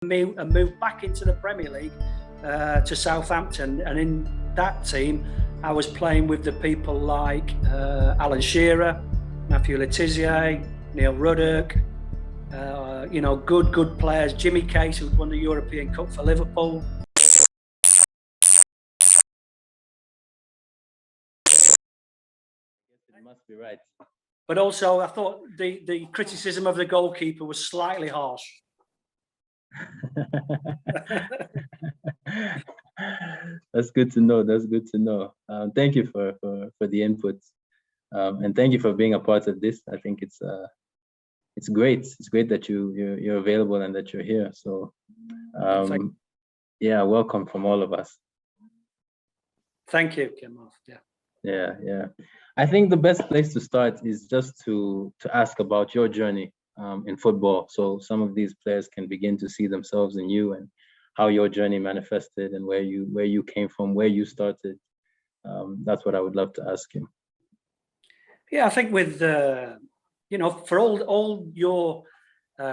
and moved back into the Premier League to Southampton, and in that team I was playing with the people like Alan Shearer, Matthew Letizia, Neil Ruddock, you know, good players. Jimmy Case, who won the European Cup for Liverpool. It must be right. But also, I thought the criticism of the goalkeeper was slightly harsh. That's good to know. That's good to know. Thank you for the input, and thank you for being a part of this. I think it's great. It's great that you're available and that you're here. So, yeah, welcome from all of us. Thank you, Kemal. Yeah. I think the best place to start is just to ask about your journey in football, so some of these players can begin to see themselves in you and how your journey manifested and where you came from, where you started. That's what I would love to ask you. Yeah, I think with you know, for all your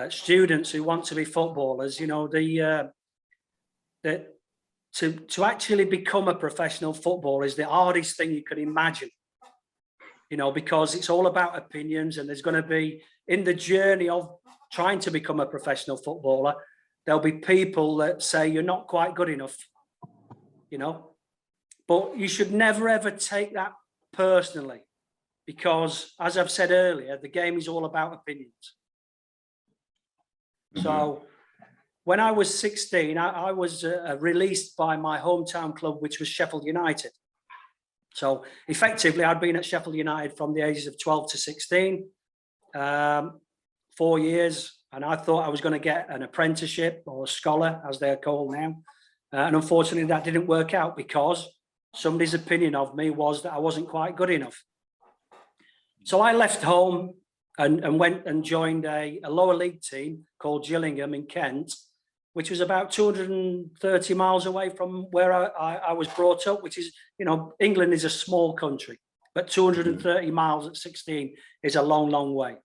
students who want to be footballers, you know, to actually become a professional footballer is the hardest thing you could imagine. You know, because it's all about opinions, and there's going to be, in the journey of trying to become a professional footballer, there'll be people that say you're not quite good enough, you know, but you should never ever take that personally, because as I've said earlier, the game is all about opinions. Mm-hmm. So when I was 16, I was released by my hometown club, which was Sheffield United. So effectively, I'd been at Sheffield United from the ages of 12 to 16, 4 years, and I thought I was going to get an apprenticeship or a scholar, as they're called now. And unfortunately, that didn't work out because somebody's opinion of me was that I wasn't quite good enough. So I left home and went and joined a lower league team called Gillingham in Kent, which was about 230 miles away from where I was brought up, which is, you know, England is a small country, but 230 miles at 16 is a long, long way.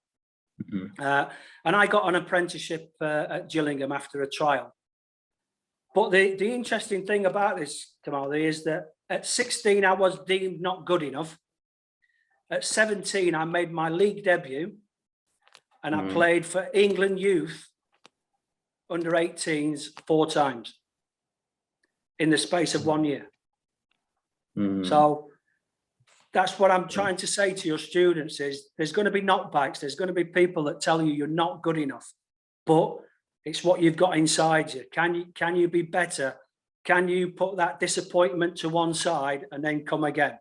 Mm-hmm. And I got an apprenticeship at Gillingham after a trial. But the interesting thing about this, Kemal, is that at 16, I was deemed not good enough. At 17, I made my league debut, and I played for England youth under 18s 4 times in the space of 1 year. So that's what I'm trying to say to your students is there's going to be knockbacks. There's going to be people that tell you you're not good enough, but it's what you've got inside you. Can you be better? Can you put that disappointment to one side and then come again?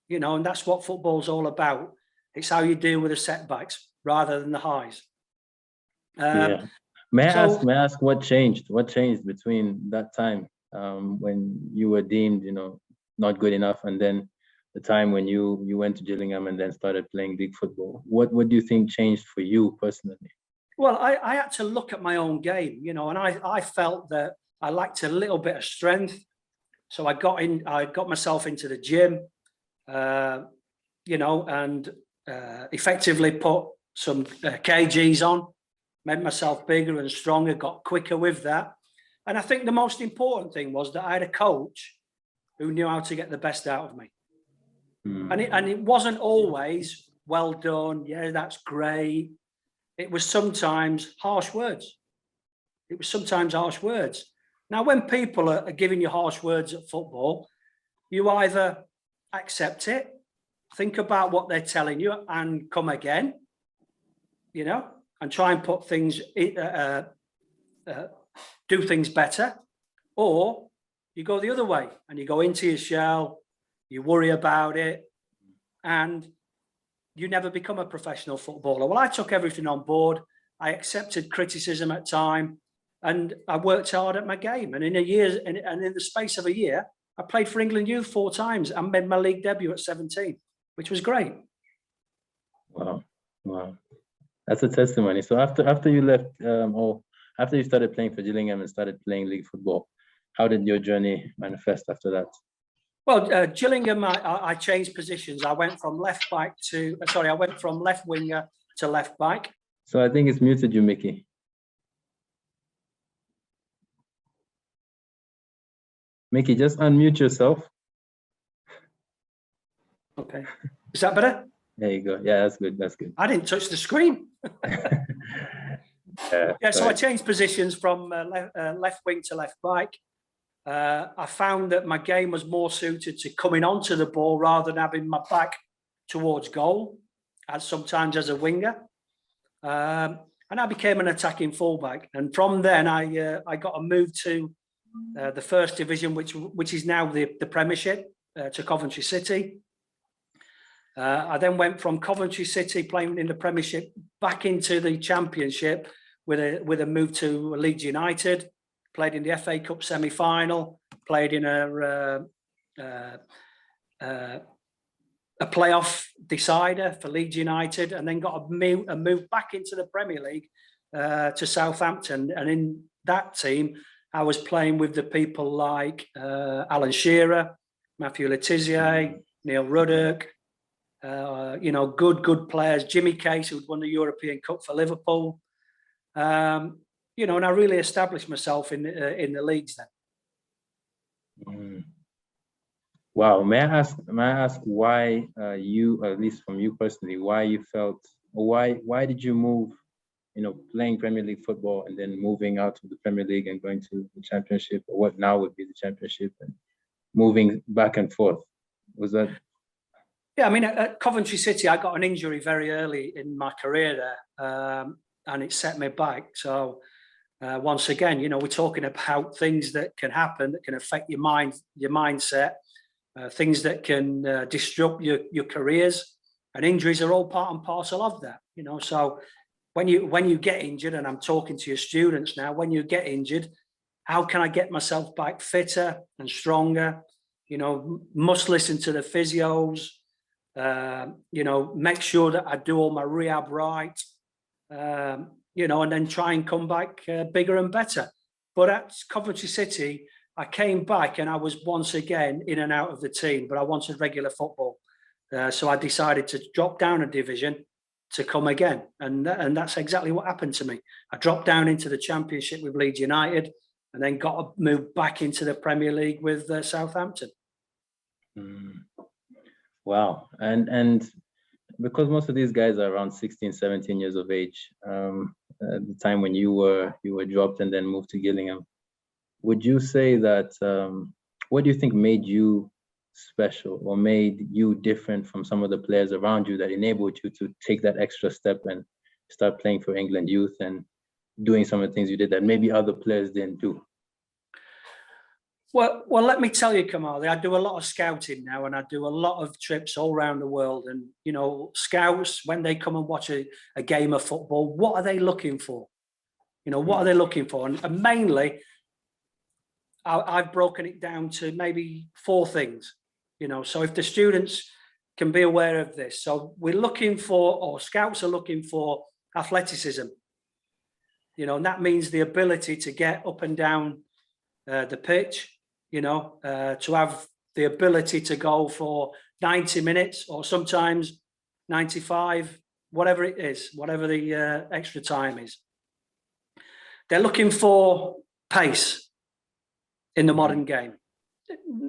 You know, and that's what football's all about. It's how you deal with the setbacks rather than the highs. Yeah. May I ask what changed? What changed between that time when you were deemed, you know, not good enough, and then the time when you went to Gillingham and then started playing big football? What do you think changed for you personally? Well, I had to look at my own game, you know, and I felt that I lacked a little bit of strength. So I got myself into the gym, you know, and effectively put some kgs on. Made myself bigger and stronger, got quicker with that. And I think the most important thing was that I had a coach who knew how to get the best out of me. And it wasn't always, well done, yeah, that's great. It was sometimes harsh words. Now, when people are giving you harsh words at football, you either accept it, think about what they're telling you and come again, you know, and try and put things, do things better, or you go the other way and you go into your shell, you worry about it, and you never become a professional footballer. Well, I took everything on board. I accepted criticism at time, and I worked hard at my game. And in the space of a year, I played for England youth 4 times and made my league debut at 17, which was great. Wow. That's a testimony. So after you left, or after you started playing for Gillingham and started playing league football, how did your journey manifest after that? Well, Gillingham, I changed positions. I went from left winger to left back. So I think it's muted you, Mickey. Mickey, just unmute yourself. Okay. Is that better? There you go. Yeah, that's good. That's good. I didn't touch the screen. Yeah, so I changed positions from left wing to left back. I found that my game was more suited to coming onto the ball rather than having my back towards goal, as sometimes as a winger. And I became an attacking fullback. And from then, I got a move to the first division, which is now the Premiership, to Coventry City. I then went from Coventry City playing in the Premiership back into the Championship with a move to Leeds United. Played in the FA Cup semi-final. Played in a playoff decider for Leeds United, and then got a move back into the Premier League to Southampton. And in that team, I was playing with the people like Alan Shearer, Matthew Letizier, Neil Ruddock. Good players. Jimmy Case, who'd won the European Cup for Liverpool. And I really established myself in the leagues then. Wow. May I ask why you, at least from you personally, why you felt, or why did you move, playing Premier League football and then moving out to the Premier League and going to the Championship, or what now would be the Championship, and moving back and forth? Was that? Yeah, I mean, at Coventry City, I got an injury very early in my career there, and it set me back. So once again, we're talking about things that can happen, that can affect your mind, your mindset, things that can disrupt your careers, and injuries are all part and parcel of that. So when you get injured, and I'm talking to your students now, when you get injured, how can I get myself back fitter and stronger? Must listen to the physios. Make sure that I do all my rehab right, and then try and come back bigger and better. But at Coventry City, I came back and I was once again in and out of the team, but I wanted regular football. So I decided to drop down a division to come again. And that's exactly what happened to me. I dropped down into the Championship with Leeds United, and then got a move back into the Premier League with Southampton. Wow. And because most of these guys are around 16, 17 years of age, at the time when you were dropped and then moved to Gillingham, would you say that, what do you think made you special or made you different from some of the players around you that enabled you to take that extra step and start playing for England youth and doing some of the things you did that maybe other players didn't do? Well, let me tell you, Kamali, I do a lot of scouting now, and I do a lot of trips all around the world. And, scouts, when they come and watch a game of football, what are they looking for? What are they looking for? And mainly, I've broken it down to maybe 4 things, So if the students can be aware of this. So we're looking for, or scouts are looking for, athleticism. And that means the ability to get up and down the pitch, to have the ability to go for 90 minutes or sometimes 95, whatever it is, whatever the extra time is. They're looking for pace in the modern game.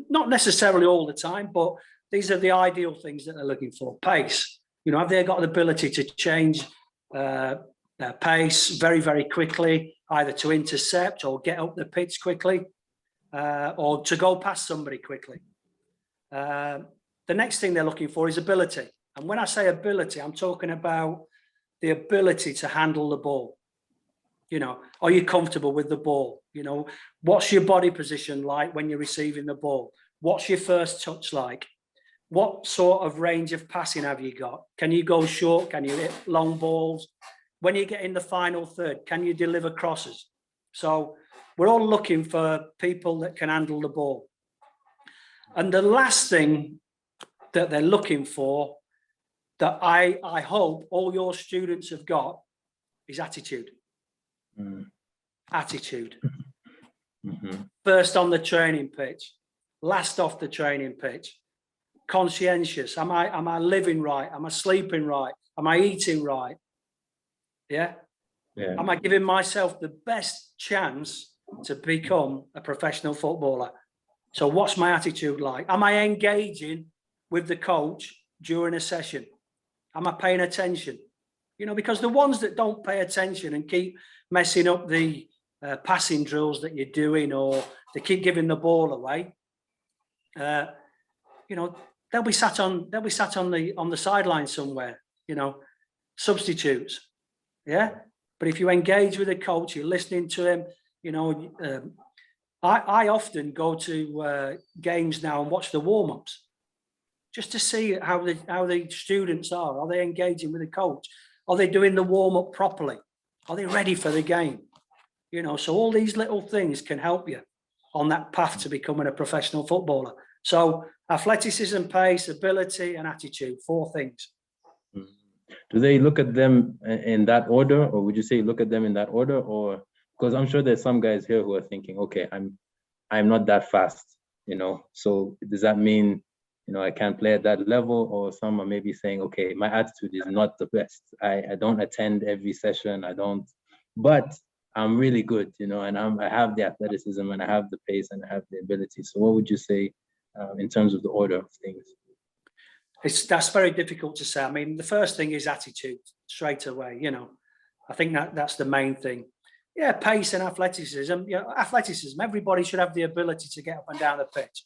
Not necessarily all the time, but these are the ideal things that they're looking for. Pace. Have they got the ability to change their pace very, very quickly, either to intercept or get up the pitch quickly, or to go past somebody quickly. The next thing they're looking for is ability. And when I say ability, I'm talking about the ability to handle the ball. Are you comfortable with the ball? What's your body position like when you're receiving the ball? What's your first touch like? What sort of range of passing have you got? Can you go short? Can you hit long balls? When you get in the final third, can you deliver crosses? So we're all looking for people that can handle the ball. And the last thing that they're looking for, that I hope all your students have got, is attitude. Attitude. First on the training pitch, last off the training pitch. Conscientious. Am I living right? Am I sleeping right? Am I eating right? Yeah. Am I giving myself the best chance to become a professional footballer? So what's my attitude like? Am I engaging with the coach during a session? Am I paying attention? You know, because the ones that don't pay attention and keep messing up the passing drills that you're doing, or they keep giving the ball away, you know, they'll be sat on the sideline somewhere, you know, substitutes. Yeah. But if you engage with the coach, you're listening to him, you know, I often go to games now and watch the warm-ups just to see how the students are. Are they engaging with the coach? Are they doing the warm-up properly? Are they ready for the game? You know, so all these little things can help you on that path to becoming a professional footballer. So athleticism, pace, ability, and attitude, 4 things. Do they look at them in that order, or would you say look at them in that order? Or because I'm sure there's some guys here who are thinking, okay, I'm not that fast, you know, so does that mean, you know, I can't play at that level? Or some are maybe saying, okay, my attitude is not the best. I don't attend every session. But I'm really good, you know, and I have the athleticism and I have the pace and I have the ability. So what would you say in terms of the order of things? That's very difficult to say. I mean, the first thing is attitude straight away, you know. I think that's the main thing. Yeah, pace and athleticism. You know, athleticism, everybody should have the ability to get up and down the pitch.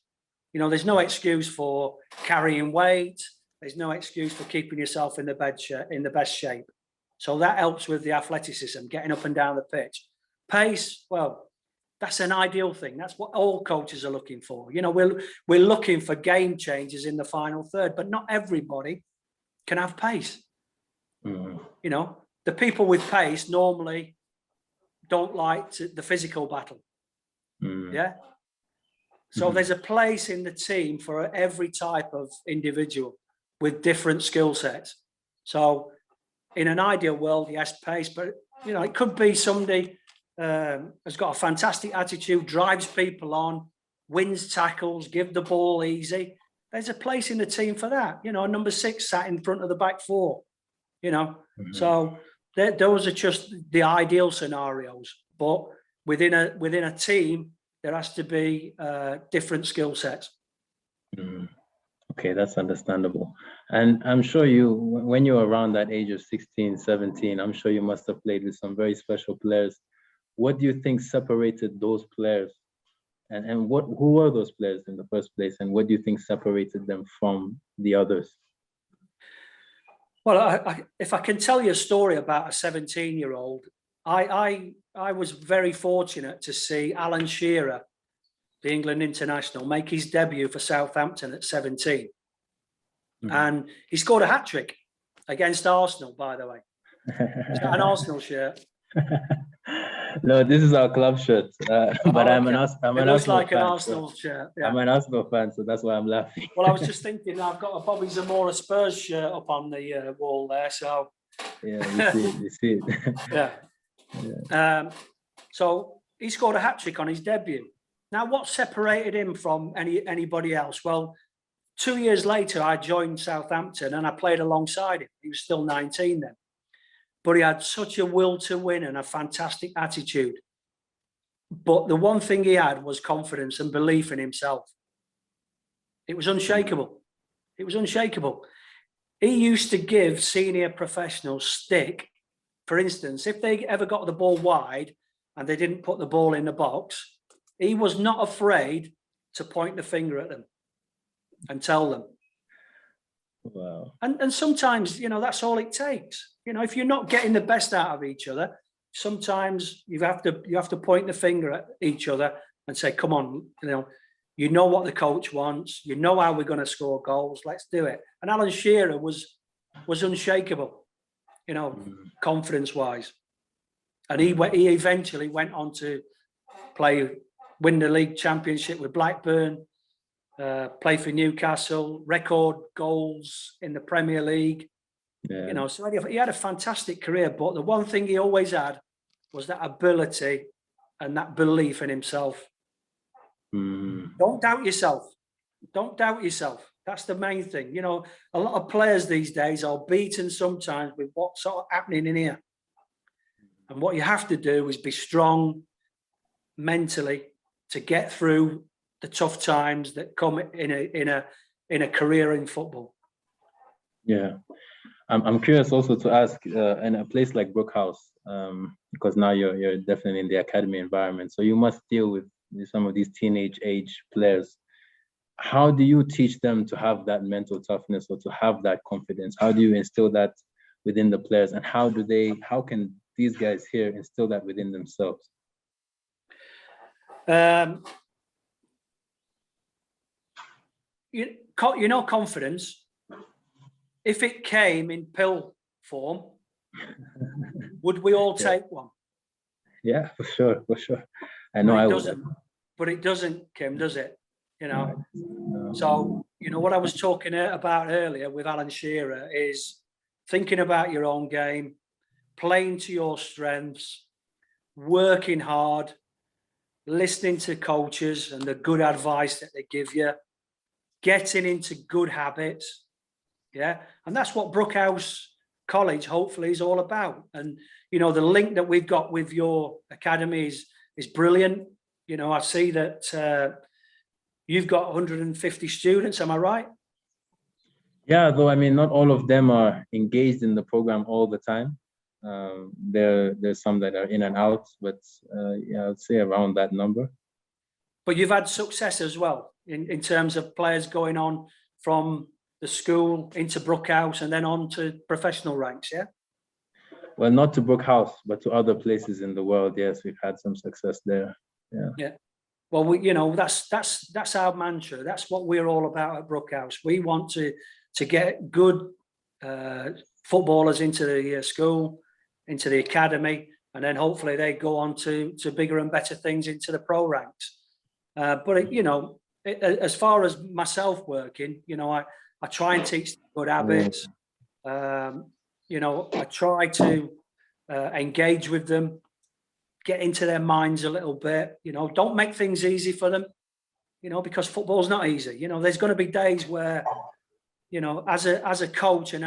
You know, there's no excuse for carrying weight. There's no excuse for keeping yourself in the best shape. So that helps with the athleticism, getting up and down the pitch. Pace, well, that's an ideal thing. That's what all coaches are looking for. You know, we're looking for game changers in the final third, but not everybody can have pace. You know, the people with pace normally don't like the physical battle. Yeah. So there's a place in the team for every type of individual with different skill sets. So in an ideal world, yes, pace, but you know, it could be somebody has got a fantastic attitude, drives people on, wins tackles, give the ball easy. There's a place in the team for that. You know, number 6 sat in front of the back 4, you know. So those are just the ideal scenarios. But within a team, there has to be different skill sets. Okay, that's understandable. And I'm sure when you're around that age of 16, 17, I'm sure you must have played with some very special players. What do you think separated those players? And who were those players in the first place? And what do you think separated them from the others? Well, if I can tell you a story about a 17-year-old, I was very fortunate to see Alan Shearer, the England international, make his debut for Southampton at 17. And he scored a hat-trick against Arsenal, by the way. Is that an Arsenal shirt? No, this is our club shirt. But I'm an Arsenal fan. It looks like an Arsenal shirt. Yeah. I'm an Arsenal fan, so that's why I'm laughing. Well, I was just thinking, I've got a Bobby Zamora Spurs shirt up on the wall there, so. Yeah, you see it. Yeah. So he scored a hat-trick on his debut. Now, what separated him from anybody else? Well, 2 years later, I joined Southampton and I played alongside him. He was still 19 then. But he had such a will to win and a fantastic attitude. But the one thing he had was confidence and belief in himself. It was unshakable. It was unshakable. He used to give senior professionals stick. For instance, if they ever got the ball wide and they didn't put the ball in the box, he was not afraid to point the finger at them and tell them. Wow. And sometimes, you know, that's all it takes. You know, if you're not getting the best out of each other, sometimes you have to point the finger at each other and say, come on, you know what the coach wants, you know how we're going to score goals, let's do it. And Alan Shearer was unshakable, you know, confidence-wise. And he eventually went on to win the league championship with Blackburn, play for Newcastle, record goals in the Premier League. Yeah. You know, so he had a fantastic career, but the one thing he always had was that ability and that belief in himself. Don't doubt yourself. Don't doubt yourself. That's the main thing. You know, a lot of players these days are beaten sometimes with what's sort of happening in here. And what you have to do is be strong mentally to get through the tough times that come in a career in football. Yeah. I'm curious also to ask, in a place like Brooke House, because now you're definitely in the academy environment, so you must deal with some of these teenage age players. How do you teach them to have that mental toughness or to have that confidence? How do you instill that within the players, and how can these guys here instill that within themselves? You know, confidence, if it came in pill form, would we all take one? Yeah, for sure. I know I would. But it doesn't, Kim, does it? You know. No. So, you know, what I was talking about earlier with Alan Shearer is thinking about your own game, playing to your strengths, working hard, listening to coaches and the good advice that they give you, getting into good habits. Yeah. And that's what Brooke House College hopefully is all about. And, you know, the link that we've got with your academy is brilliant. You know, I see that you've got 150 students, am I right? Yeah, though, I mean, not all of them are engaged in the program all the time. There's some that are in and out, but yeah, I'd say around that number. But you've had success as well in terms of players going on from the school into Brooke House and then on to professional ranks, yeah? Well, not to Brooke House, but to other places in the world. Yes, we've had some success there. Yeah. Well, you know, that's our mantra. That's what we're all about at Brooke House. We want to get good footballers into the school, into the academy, and then hopefully they go on to bigger and better things into the pro ranks. But you know, as far as myself working, you know, I try and teach good habits. You know, I try to engage with them, get into their minds a little bit. You know, don't make things easy for them. You know, because football's not easy. You know, there's going to be days where, you know, as a coach and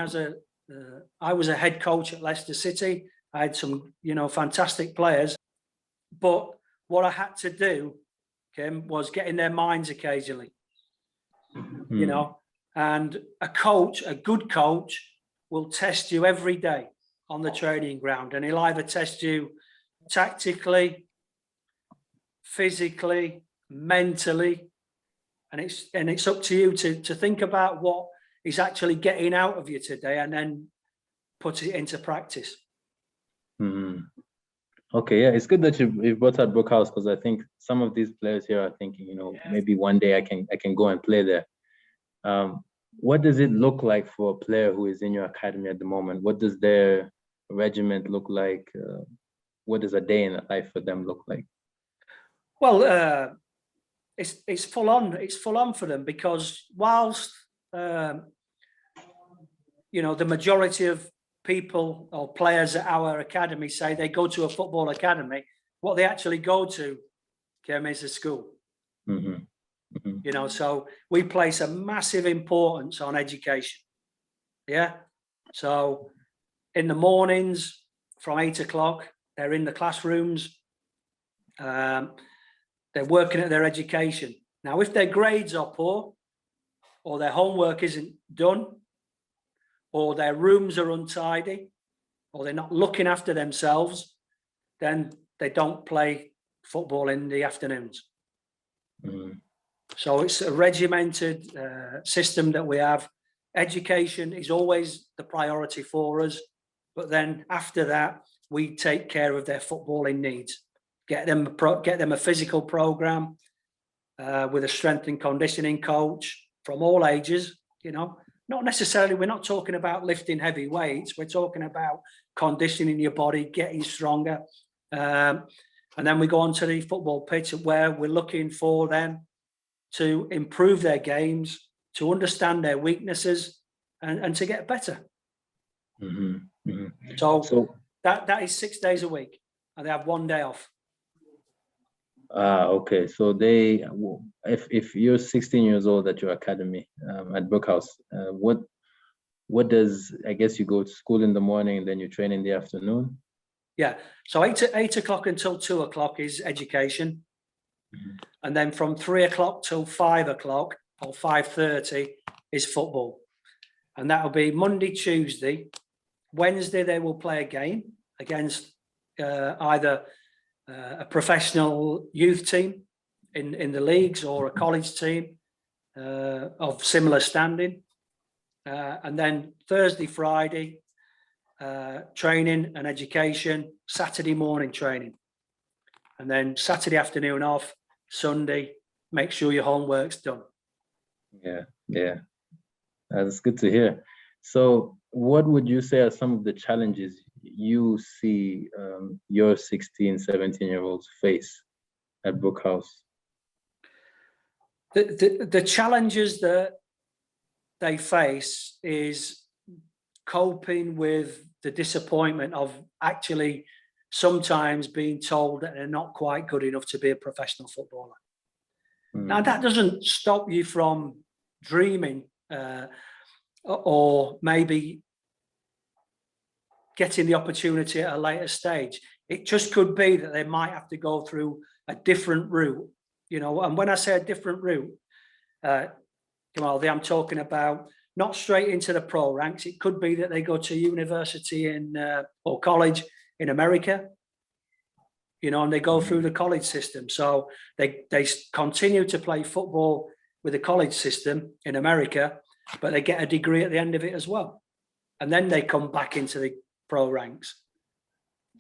I was a head coach at Leicester City. I had some, you know, fantastic players, but what I had to do, Kim, was get in their minds occasionally. You know, and a good coach will test you every day on the training ground, and he'll either test you tactically, physically, mentally, and it's up to you to think about what he's actually getting out of you today and then put it into practice. Okay, yeah, it's good that you brought up Brooke House, because I think some of these players here are thinking, you know, maybe one day I can go and play there. What does it look like for a player who is in your academy at the moment? What does their regiment look like? What does a day in life for them look like? Well, it's full on. It's full on for them, because whilst you know, the majority of people or players at our academy say they go to a football academy, what they actually go to, Kim, is a school. You know, so we place a massive importance on education. Yeah. So in the mornings from 8 o'clock, they're in the classrooms. They're working at their education. Now, if their grades are poor, or their homework isn't done, or their rooms are untidy, or they're not looking after themselves, then they don't play football in the afternoons. So it's a regimented system that we have. Education is always the priority for us, but then after that, we take care of their footballing needs. Get them a physical program with a strength and conditioning coach from all ages. You know, not necessarily, we're not talking about lifting heavy weights. We're talking about conditioning your body, getting stronger. And then we go on to the football pitch, where we're looking for them to improve their games, to understand their weaknesses, and to get better. So that is 6 days a week, and they have 1 day off. Okay, so if you're 16 years old at your academy at Brooke House, what does, I guess you go to school in the morning and then you train in the afternoon? Yeah, so 8 o'clock until 2 o'clock is education. And then from 3 o'clock till 5 o'clock or 5:30 is football. And that'll be Monday, Tuesday. Wednesday, they will play a game against either a professional youth team in the leagues or a college team of similar standing. And then Thursday, Friday, training and education, Saturday morning training. And then Saturday afternoon off, Sunday, make sure your homework's done. Yeah, that's good to hear. So what would you say are some of the challenges you see your 16, 17-year-olds face at Brooke House? The challenges that they face is coping with the disappointment of actually sometimes being told that they're not quite good enough to be a professional footballer. Now, that doesn't stop you from dreaming or maybe getting the opportunity at a later stage. It just could be that they might have to go through a different route, you know. And when I say a different route, I'm talking about not straight into the pro ranks. It could be that they go to university or college in America, you know, and they go through the college system. So they continue to play football with the college system in America, but they get a degree at the end of it as well. And then they come back into the pro ranks.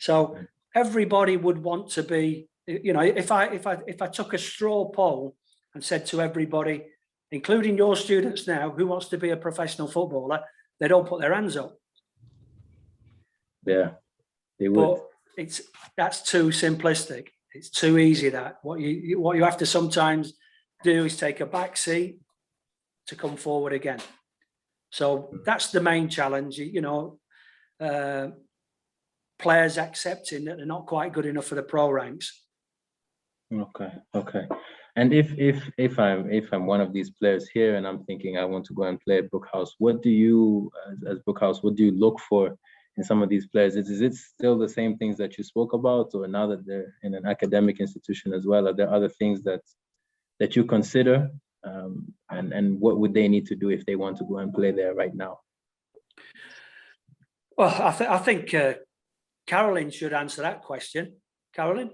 So everybody would want to be, you know, if I took a straw poll and said to everybody, including your students now, who wants to be a professional footballer, they'd all put their hands up. Yeah, they would. But that's too simplistic. It's too easy. That what you have to sometimes do is take a back seat to come forward again. So that's the main challenge, you know, players accepting that they're not quite good enough for the pro ranks. Okay. And if I'm one of these players here and I'm thinking I want to go and play at Brooke House, what do you, as Brooke House, what do you look for in some of these players? Is it still the same things that you spoke about, or now that they're in an academic institution as well, are there other things that you consider? And what would they need to do if they want to go and play there right now? Well, I think Caroline should answer that question. Caroline?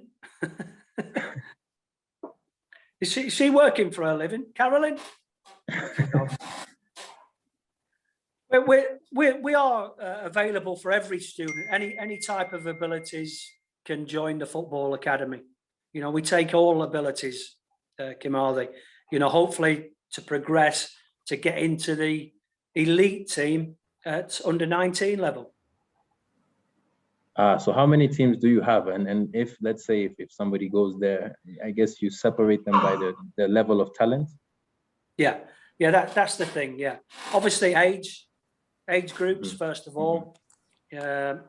Is she working for a living, Caroline? We are available for every student. Any type of abilities can join the football academy. You know, we take all abilities, Kimali. You know, hopefully to progress to get into the elite team at under 19 level. So how many teams do you have? And if, let's say, if somebody goes there, I guess you separate them by the level of talent? Yeah, that's the thing, yeah. Obviously age groups, first of all. You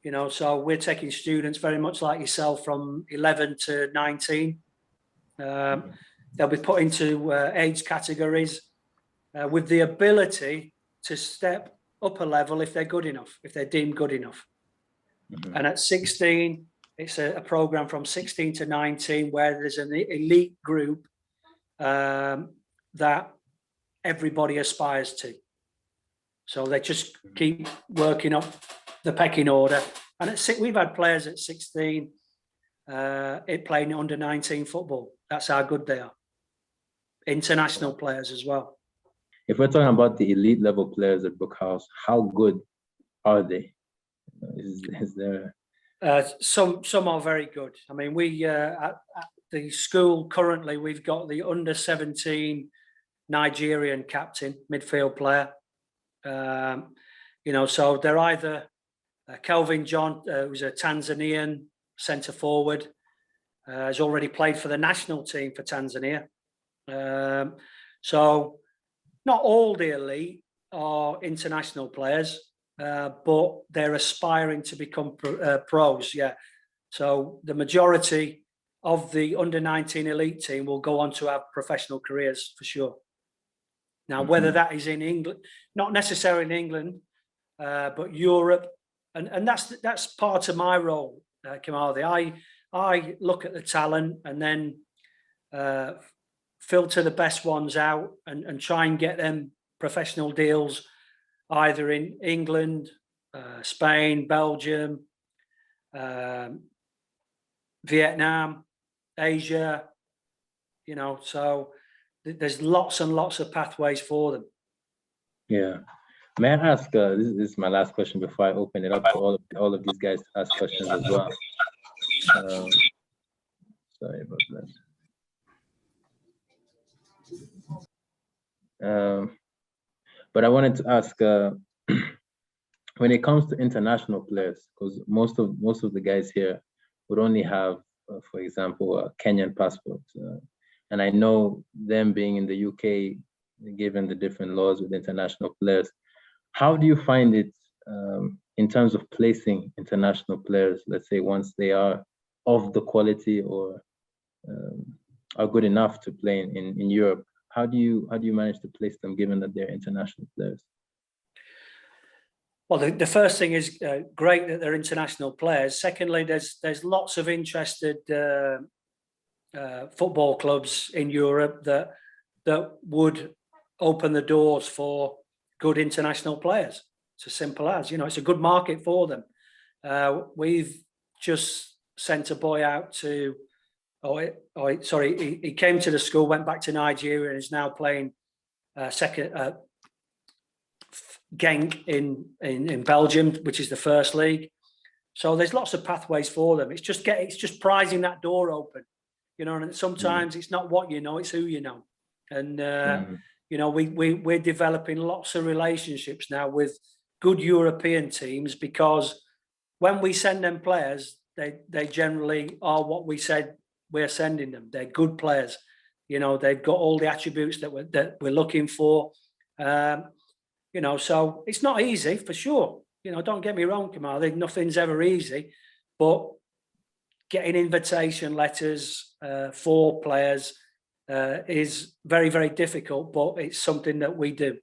know, so we're taking students very much like yourself from 11 to 19. They'll be put into age categories with the ability to step up a level if they're good enough, if they're deemed good enough. And at 16, it's a program from 16 to 19 where there's an elite group that everybody aspires to. So they just keep working up the pecking order. And we've had players at 16 playing under 19 football. That's how good they are. International players as well. If we're talking about the elite level players at Brooke House, how good are they? Is there some are very good. I mean, we at the school currently we've got the under 17 Nigerian captain, midfield player. You know, so they're either Kelvin John, who's a Tanzanian centre forward, has already played for the national team for Tanzania. So not all the elite are international players. But they're aspiring to become pros, yeah. So the majority of the under 19 elite team will go on to have professional careers for sure. Now, whether that is in England, not necessarily in England, but Europe, and that's part of my role, Kimali. I look at the talent and then filter the best ones out and try and get them professional deals either in England, Spain, Belgium, Vietnam, Asia, so there's lots and lots of pathways for them. Yeah. May I ask, this is my last question before I open it up to all of these guys to ask questions as well. Sorry about that. But I wanted to ask, when it comes to international players, because most of the guys here would only have, for example, a Kenyan passport. And I know them being in the UK, given the different laws with international players, how do you find it in terms of placing international players, let's say once they are of the quality or are good enough to play in Europe? How do you manage to place them given that they're international players? Well, the first thing is great that they're international players. Secondly, there's lots of interested football clubs in Europe that would open the doors for good international players. It's as simple as, it's a good market for them. We've just sent a boy out to, he came to the school, went back to Nigeria, and is now playing Genk in Belgium, which is the first league. So there's lots of pathways for them. It's just prizing that door open, and sometimes it's not what you know, it's who you know. And we're developing lots of relationships now with good European teams, because when we send them players, they generally are what we said we're sending them. They're good players. They've got all the attributes that we're looking for. So it's not easy for sure. Don't get me wrong, Kamal, nothing's ever easy, but getting invitation letters for players is very, very difficult, but it's something that we do.